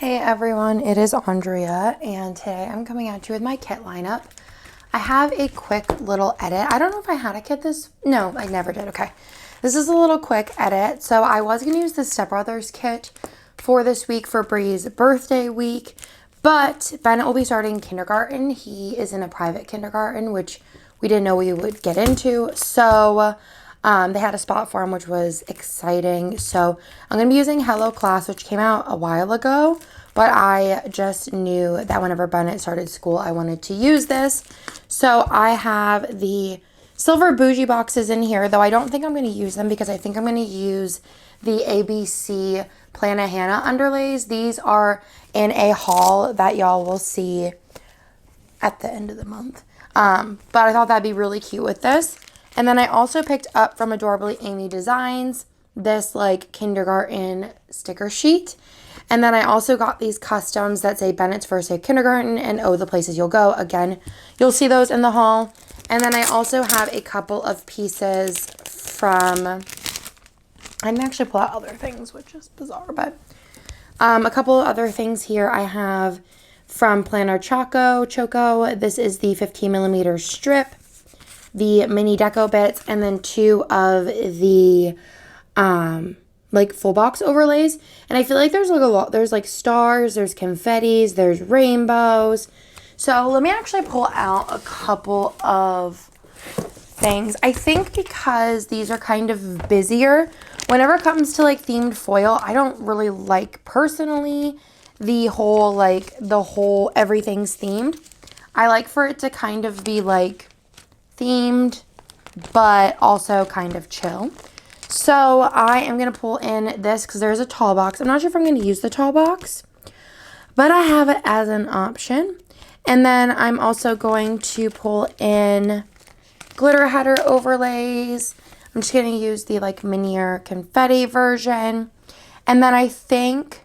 Hey everyone, it is Andrea, and today I'm coming at you with my kit lineup. I have a quick little edit. I don't know if I had a kit no, I never did. Okay. This is a little quick edit. So I was going to use the Step Brothers kit for this week for Bree's birthday week, but Bennett will be starting kindergarten. He is in a private kindergarten, which we didn't know we would get into. So they had a spot for him, which was exciting. So I'm going to be using Hello Class, which came out a while ago, but I just knew that whenever Bennett started school, I wanted to use this. So I have the silver bougie boxes in here, though I don't think I'm going to use them because I think I'm going to use the ABC Plana Hannah underlays. These are in a haul that y'all will see at the end of the month. But I thought that'd be really cute with this. And then I also picked up from Adorably Amy Designs this like kindergarten sticker sheet. And then I also got these customs that say Bennett's first day of kindergarten and Oh, the Places You'll Go. Again, you'll see those in the haul. And then I also have a couple of pieces from, I didn't actually pull out other things, which is bizarre, but a couple of other things here I have from Planner Choco. This is the 15 millimeter strip, the mini deco bits, and then two of the like full box overlays. And I feel like there's like a lot, there's like stars, there's confettis, there's rainbows. So let me actually pull out a couple of things. I think because these are kind of busier, whenever it comes to like themed foil, I don't really like personally the whole everything's themed. I like for it to kind of be like themed, but also kind of chill. So I am going to pull in this because there's a tall box. I'm not sure if I'm going to use the tall box, but I have it as an option. And then I'm also going to pull in glitter header overlays. I'm just going to use the like minier confetti version. And then I think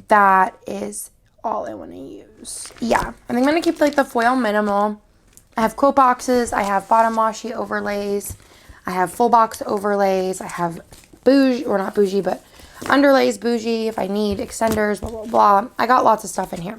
that is all I want to use. Yeah, I think I'm going to keep like the foil minimal. I have quote boxes, I have bottom washi overlays, I have full box overlays, I have bougie, or not bougie, but underlays bougie if I need extenders, blah, blah, blah. I got lots of stuff in here.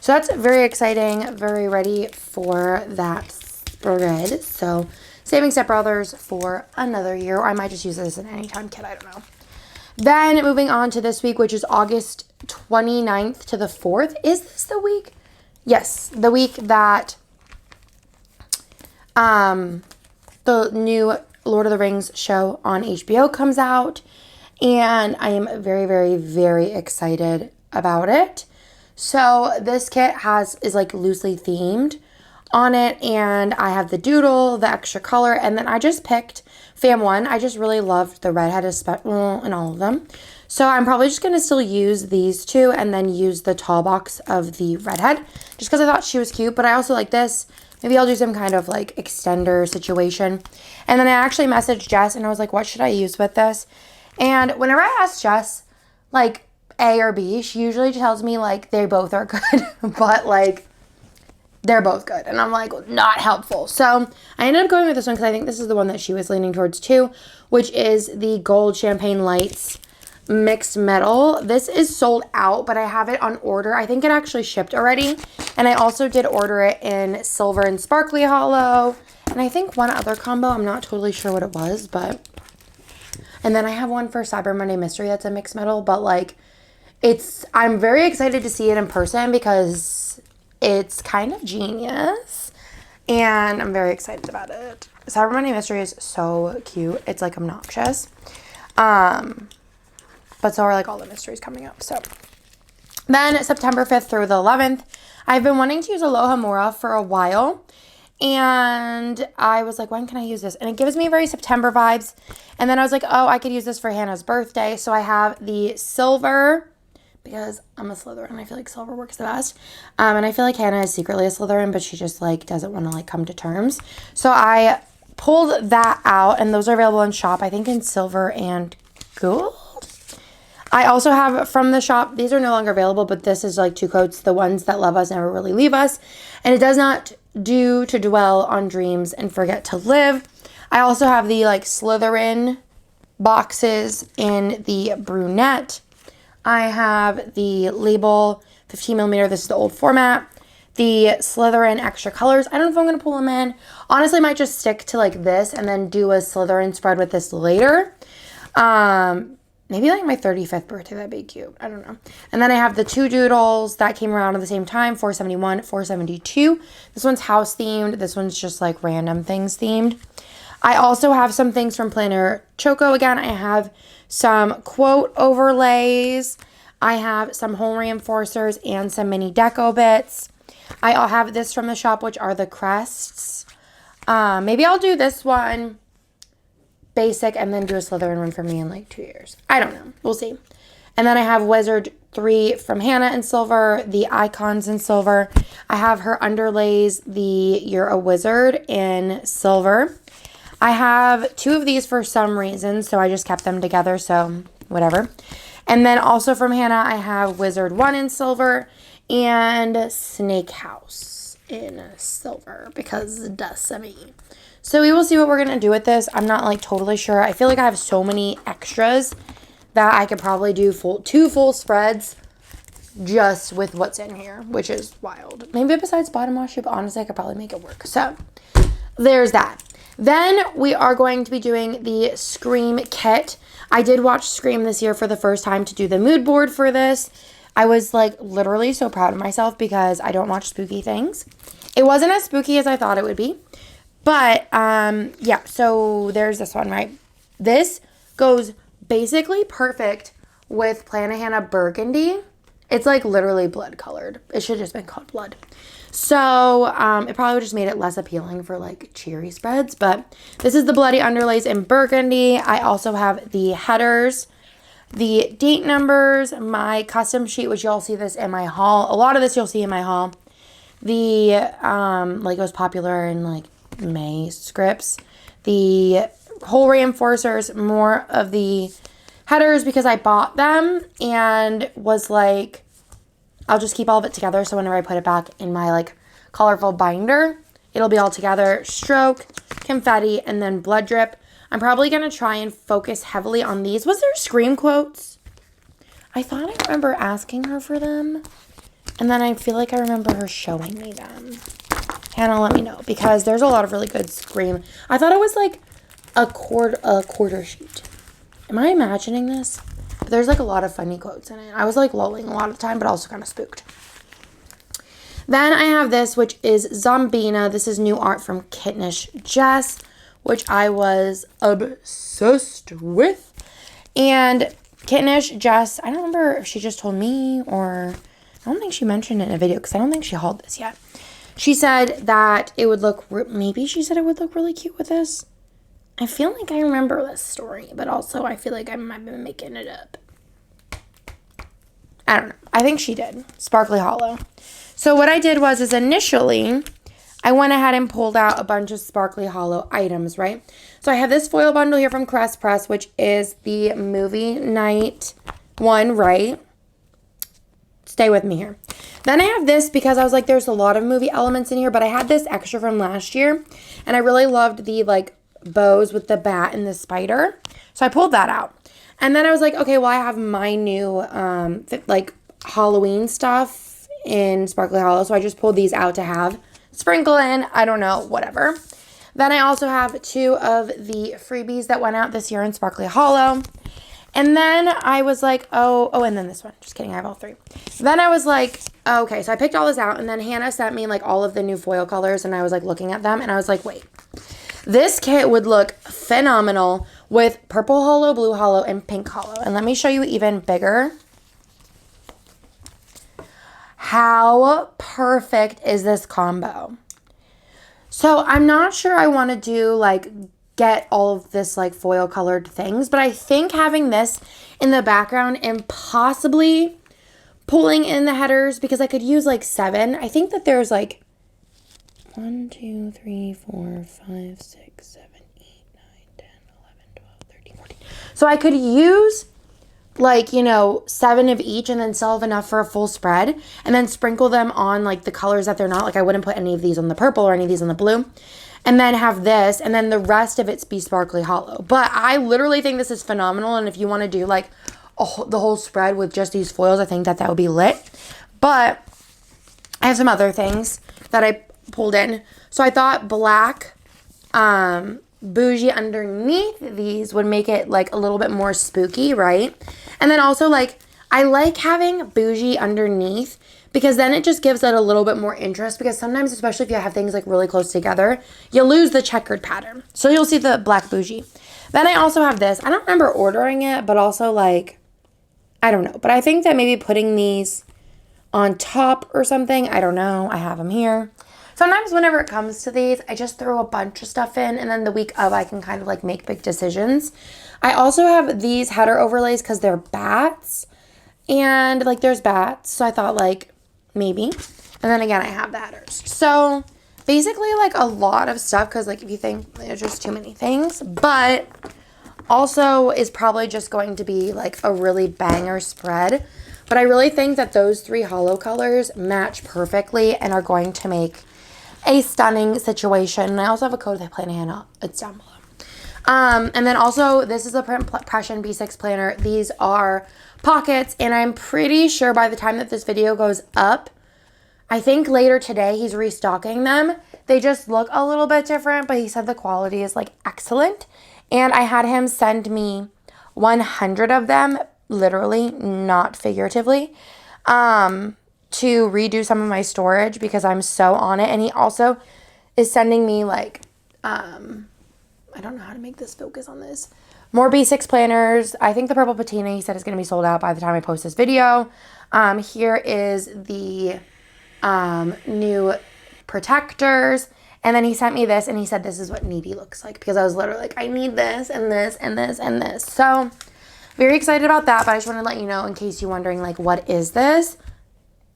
So that's very exciting, very ready for that spread. So saving Step Brothers for another year, or I might just use this as an anytime kit, I don't know. Then moving on to this week, which is August 29th to the 4th. Is this the week? Yes, the week that the new Lord of the Rings show on HBO comes out, and I am very, very, very excited about it. So this kit is like loosely themed on it, and I have the doodle, the extra color, and then I just picked Fam 1. I just really loved the redhead in all of them. So I'm probably just going to still use these two and then use the tall box of the redhead just because I thought she was cute, but I also like this. Maybe I'll do some kind of like extender situation. And then I actually messaged Jess and I was like, what should I use with this? And whenever I ask Jess, like A or B, she usually tells me like they both are good, but like they're both good. And I'm like, not helpful. So I ended up going with this one because I think this is the one that she was leaning towards too, which is the Gold Champagne Lights Mixed Metal. This is sold out, but I have it on order. I think it actually shipped already. And I also did order it in Silver and Sparkly Hollow. And I think one other combo. I'm not totally sure what it was, but... And then I have one for Cyber Monday Mystery that's a mixed metal, but like, I'm very excited to see it in person because it's kind of genius. And I'm very excited about it. Cyber Monday Mystery is so cute. It's like obnoxious. But so are like all the mysteries coming up. So then September 5th through the 11th, I've been wanting to use Aloha Mora for a while. And I was like, when can I use this? And it gives me very September vibes. And then I was like, oh, I could use this for Hannah's birthday. So I have the silver because I'm a Slytherin. I feel like silver works the best. And I feel like Hannah is secretly a Slytherin, but she just like doesn't want to like come to terms. So I pulled that out and those are available in shop, I think in silver and gold. I also have from the shop, these are no longer available, but this is like two coats, the ones that love us never really leave us. And it does not do to dwell on dreams and forget to live. I also have the like Slytherin boxes in the brunette. I have the label 15 millimeter. This is the old format. The Slytherin extra colors. I don't know if I'm going to pull them in. Honestly, I might just stick to like this and then do a Slytherin spread with this later. Maybe like my 35th birthday. That'd be cute. I don't know. And then I have the two doodles that came around at the same time. 471, 472. This one's house themed. This one's just like random things themed. I also have some things from Planner Choco. Again, I have some quote overlays. I have some home reinforcers and some mini deco bits. I have this from the shop, which are the crests. Maybe I'll do this one basic and then do a Slytherin one for me in like 2 years. I don't know. We'll see. And then I have Wizard 3 from Hannah in silver, the icons in silver. I have her underlays, the You're a Wizard in silver. I have 2 of these for some reason, so I just kept them together, so whatever. And then also from Hannah, I have Wizard 1 in silver and Snake House in silver because duh me. So we will see what we're going to do with this. I'm not like totally sure. I feel like I have so many extras that I could probably do 2 full spreads just with what's in here, which is wild. Maybe besides bottom washi, but honestly, I could probably make it work. So there's that. Then we are going to be doing the Scream kit. I did watch Scream this year for the first time to do the mood board for this. I was like literally so proud of myself because I don't watch spooky things. It wasn't as spooky as I thought it would be. But yeah, so there's this one, right? This goes basically perfect with Planet Hannah Burgundy. It's like literally blood colored. It should have just been called blood. So it probably just made it less appealing for like cheery spreads. But this is the bloody underlays in burgundy. I also have the headers, the date numbers, my custom sheet, which you'll see this in my haul. A lot of this you'll see in my haul. The like it was popular in like May scripts. The whole reinforcers, more of the headers because I bought them and was like, I'll just keep all of it together. So whenever I put it back in my like colorful binder, it'll be all together. Stroke, confetti, and then blood drip. I'm probably going to try and focus heavily on these. Was there Scream quotes? I thought I remember asking her for them. And then I feel like I remember her showing me them. Hannah, let me know. Because there's a lot of really good Scream. I thought it was like a quarter sheet. Am I imagining this? But there's like a lot of funny quotes in it. I was like lolling a lot of the time, but also kind of spooked. Then I have this, which is Zombina. This is new art from Kittenish Jess, which I was obsessed with. And Kittenish Jess, I don't remember if she just told me or I don't think she mentioned it in a video because I don't think she hauled this yet. She said that it would look, maybe she said it would look really cute with this. I feel like I remember this story, but also I feel like I might be making it up. I don't know. I think she did. Sparkly Hollow. So what I did was initially I went ahead and pulled out a bunch of Sparkly Hollow items, right? So I have this foil bundle here from Crest Press, which is the movie night one, right? Stay with me here. Then I have this because I was like, there's a lot of movie elements in here, but I had this extra from last year, and I really loved the like bows with the bat and the spider. So I pulled that out. And then I was like, okay, well, I have my new like Halloween stuff in Sparkly Hollow. So I just pulled these out to have sprinkle in. I don't know, whatever. Then I also have 2 of the freebies that went out this year in Sparkly Hollow. And then I was like, oh, and then this one. Just kidding, I have all 3. Then I was like, okay, so I picked all this out. And then Hannah sent me like all of the new foil colors. And I was like looking at them. And I was like, wait. This kit would look phenomenal with purple hollow, blue hollow, and pink hollow. And let me show you even bigger. How perfect is this combo? So I'm not sure I want to do like get all of this like foil colored things, but I think having this in the background and possibly pulling in the headers, because I could use like 7. I think that there's like 1, 2, 3, 4, 5, 6, 7, 8, 9, 10, 11, 12, 13, 14. So I could use like, you know, 7 of each and then still have enough for a full spread and then sprinkle them on like the colors that they're not. Like I wouldn't put any of these on the purple or any of these on the blue. And then have this and then the rest of it's be Sparkly Hollow. But I literally think this is phenomenal. And if you want to do like the whole spread with just these foils, I think that would be lit. But I have some other things that I pulled in. So I thought black bougie underneath these would make it like a little bit more spooky, right? And then also like I like having bougie underneath because then it just gives it a little bit more interest, because sometimes, especially if you have things like really close together, you lose the checkered pattern. So you'll see the black bougie. Then I also have this. I don't remember ordering it, but also like, I don't know. But I think that maybe putting these on top or something, I don't know. I have them here. Sometimes whenever it comes to these, I just throw a bunch of stuff in, and then the week of I can kind of like make big decisions. I also have these header overlays because they're bats, and like there's bats. So I thought like maybe. And then again, I have the headers. So basically like a lot of stuff, because like if you think there's just too many things, but also is probably just going to be like a really banger spread. But I really think that those 3 hollow colors match perfectly and are going to make a stunning situation. And I also have a code that Planner Hannah. It's down below. And then also this is a Impression B6 planner. These are pockets, and I'm pretty sure by the time that this video goes up, I think later today he's restocking them. They just look a little bit different, but he said the quality is like excellent. And I had him send me 100 of them, literally, not figuratively, to redo some of my storage because I'm so on it. And he also is sending me like, I don't know how to make this focus on this, more B6 planners. I think the purple patina he said is going to be sold out by the time I post this video. Here is the new protectors. And then he sent me this and he said this is what needy looks like, because I was literally like, I need this and this and this and this. So very excited about that, but I just want to let you know in case you're wondering like, what is this?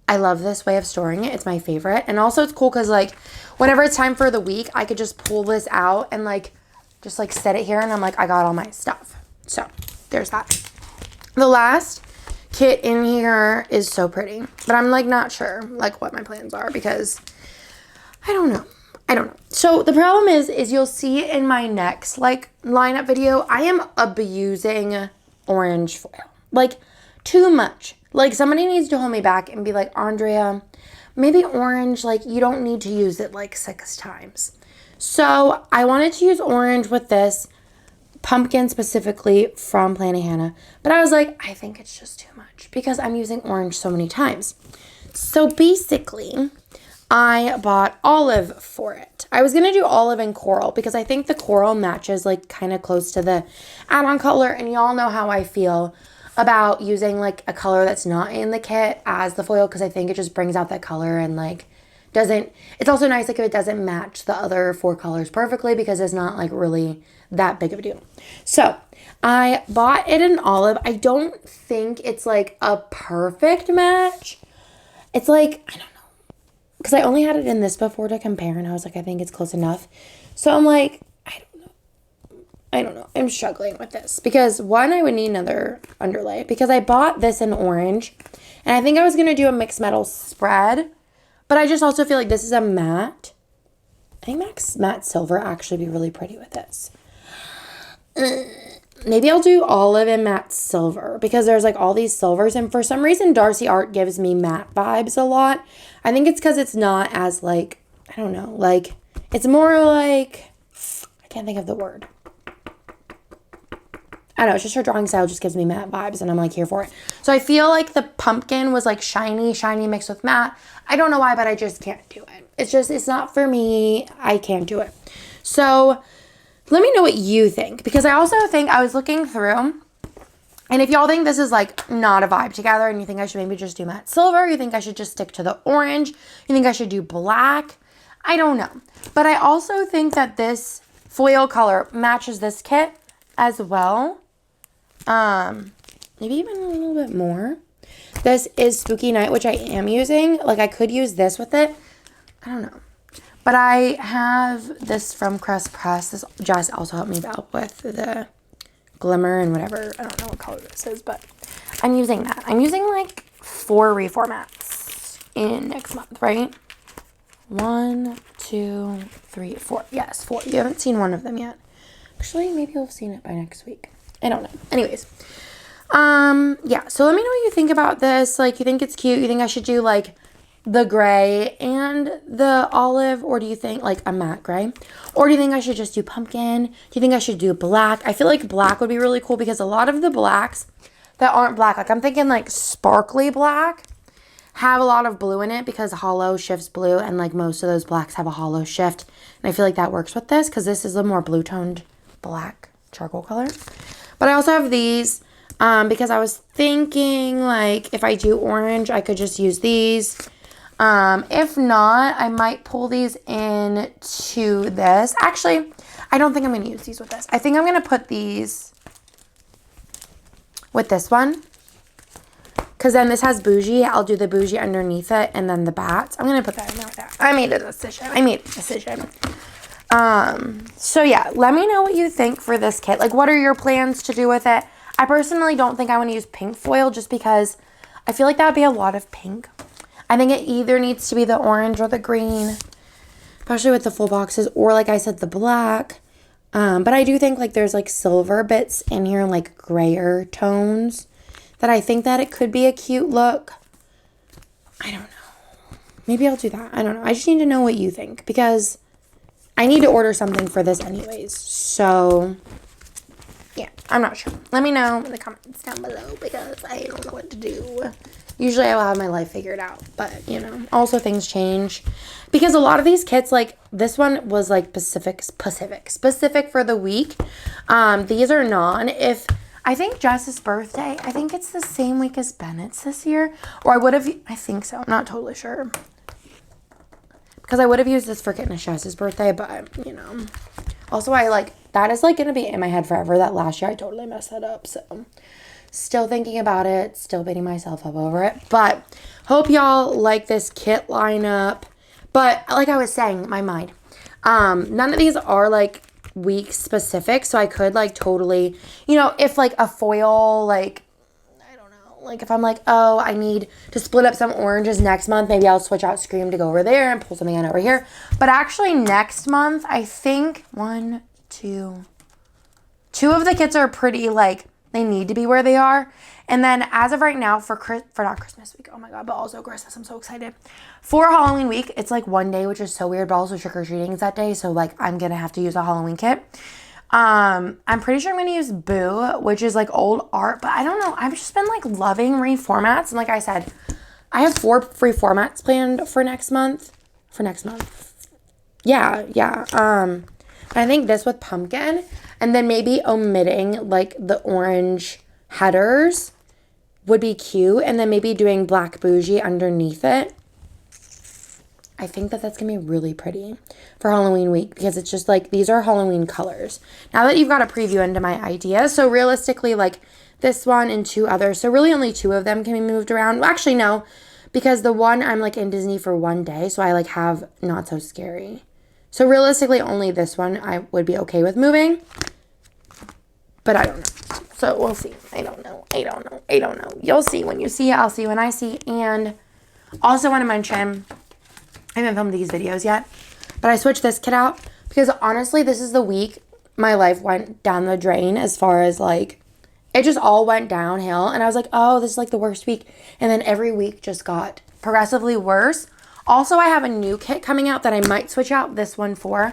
I love this way of storing it. It's my favorite. And also it's cool because like whenever it's time for the week, I could just pull this out and like just like set it here, and I'm like, I got all my stuff. So there's that. The last kit in here is so pretty, but I'm like not sure like what my plans are because I don't know. So the problem is you'll see in my next like lineup video, I am abusing orange foil, like too much. Like somebody needs to hold me back and be like, Andrea, maybe orange, like you don't need to use it like 6 times. So I wanted to use orange with this pumpkin specifically from Planner Hannah, but I was like, I think it's just too much because I'm using orange so many times. So basically I bought olive for it. I was going to do olive and coral because I think the coral matches like kind of close to the add-on color, and y'all know how I feel about using like a color that's not in the kit as the foil, because I think it just brings out that color and like doesn't, it's also nice like if it doesn't match the other 4 colors perfectly, because it's not like really that big of a deal. So I bought it in olive. I don't think it's like a perfect match. It's like, I don't know, because I only had it in this before to compare, and I was like, I think it's close enough. So I'm like, I don't know. I'm struggling with this because one, I would need another underlay because I bought this in orange, and I think I was going to do a mixed metal spread, but I just also feel like this is a matte. I think matte silver actually be really pretty with this. Maybe I'll do olive and matte silver because there's like all these silvers, and for some reason Darcy Art gives me matte vibes a lot. I think it's because it's not as like, I don't know, like it's more like, I can't think of the word. I don't know, it's just her drawing style just gives me matte vibes, and I'm like here for it. So I feel like the pumpkin was like shiny mixed with matte. I don't know why, but I just can't do it. It's not for me. I can't do it. So let me know what you think, because I also think I was looking through, and if y'all think this is like not a vibe together and you think I should maybe just do matte silver, you think I should just stick to the orange, you think I should do black, I don't know. But I also think that this foil color matches this kit as well. Maybe even a little bit more. This is Spooky Night, which I am using. Like I could use this with it. I don't know. But I have this from Crest Press. This just also helped me out with the glimmer and whatever. I don't know what color this is, but I'm using that. I'm using like 4 reformats in next month, right? 1, 2, 3, 4. Yes, 4. You haven't seen one of them yet. Actually, maybe you'll have seen it by next week. I don't know. Anyways, Yeah, so let me know what you think about this. Like, you think it's cute? You think I should do like the gray and the olive, or do you think like a matte gray? Or do you think I should just do pumpkin? Do you think I should do black? I feel like black would be really cool because a lot of the blacks that aren't black, like I'm thinking like sparkly black, have a lot of blue in it because hollow shifts blue, and like most of those blacks have a hollow shift. And I feel like that works with this because this is a more blue toned black charcoal color. But I also have these because I was thinking like if I do orange, I could just use these. If not, I might pull these into this. Actually, I don't think I'm going to use these with this. I think I'm going to put these with this one. Because then this has bougie. I'll do the bougie underneath it and then the bats. I'm going to put that in there with that. I made a decision. So yeah, let me know what you think for this kit. Like, what are your plans to do with it? I personally don't think I want to use pink foil just because I feel like that would be a lot of pink. I think it either needs to be the orange or the green, especially with the full boxes, or like I said, the black. But I do think like there's like silver bits in here, like grayer tones, that I think that it could be a cute look. I don't know. Maybe I'll do that. I don't know. I just need to know what you think because I need to order something for this anyways. So yeah, I'm not sure. Let me know in the comments down below because I don't know what to do. Usually I will have my life figured out, but you know, also things change because a lot of these kits, like this one was like specific for the week. These are if I think Jess's birthday, I think it's the same week as Bennett's this year, or I think so. I'm not totally sure because I would have used this for getting Jess's birthday, but you know, also that is like going to be in my head forever that last year I totally messed that up. So still thinking about it, still beating myself up over it. But hope y'all like this kit lineup. But like I was saying, my mind, none of these are like week specific. So I could like totally, you know, if like a foil, like, I don't know, like if I'm like, oh, I need to split up some oranges next month, maybe I'll switch out Scream to go over there and pull something in over here. But actually next month, I think two of the kits are pretty like, they need to be where they are. And then as of right now for not Christmas week, oh my God, but also Christmas, I'm so excited. For Halloween week, it's like one day, which is so weird, but also trick-or-treating is that day. So like I'm going to have to use a Halloween kit. I'm pretty sure I'm going to use Boo, which is like old art, but I don't know. I've just been like loving reformats. And like I said, I have 4 free formats planned for next month. Yeah. But I think this with pumpkin and then maybe omitting like the orange headers would be cute. And then maybe doing black bougie underneath it. I think that that's going to be really pretty for Halloween week because it's just like these are Halloween colors. Now that you've got a preview into my idea. So realistically like this one and 2 others. So really only 2 of them can be moved around. Well, actually no, because the one I'm like in Disney for one day. So I like have Not So Scary. So realistically, only this one I would be okay with moving. But I don't know. So we'll see. I don't know. You'll see when you see it. I'll see when I see. And also want to mention, I haven't filmed these videos yet, but I switched this kit out because honestly, this is the week my life went down the drain as far as like, it just all went downhill. And I was like, oh, this is like the worst week. And then every week just got progressively worse. Also, I have a new kit coming out that I might switch out this one for.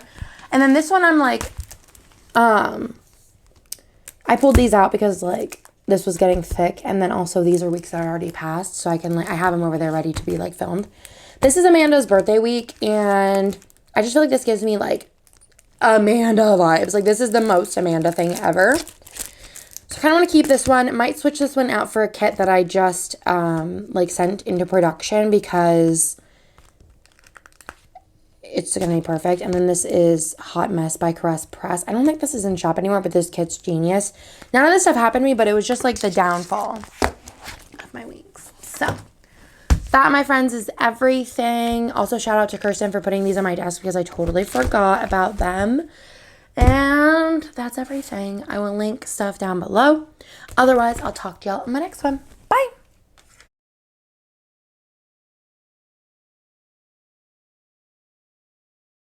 And then this one, I'm like, I pulled these out because like this was getting thick. And then also these are weeks that are already passed. So I can like, I have them over there ready to be like filmed. This is Amanda's birthday week. And I just feel like this gives me like Amanda vibes. Like this is the most Amanda thing ever. So I kind of want to keep this one. Might switch this one out for a kit that I just like sent into production because it's going to be perfect. And then this is Hot Mess by Caress Press. I don't think this is in shop anymore, but this kit's genius. None of this stuff happened to me, but it was just like the downfall of my weeks. So that, my friends, is everything. Also, shout out to Kirsten for putting these on my desk because I totally forgot about them. And that's everything. I will link stuff down below. Otherwise, I'll talk to y'all in my next one.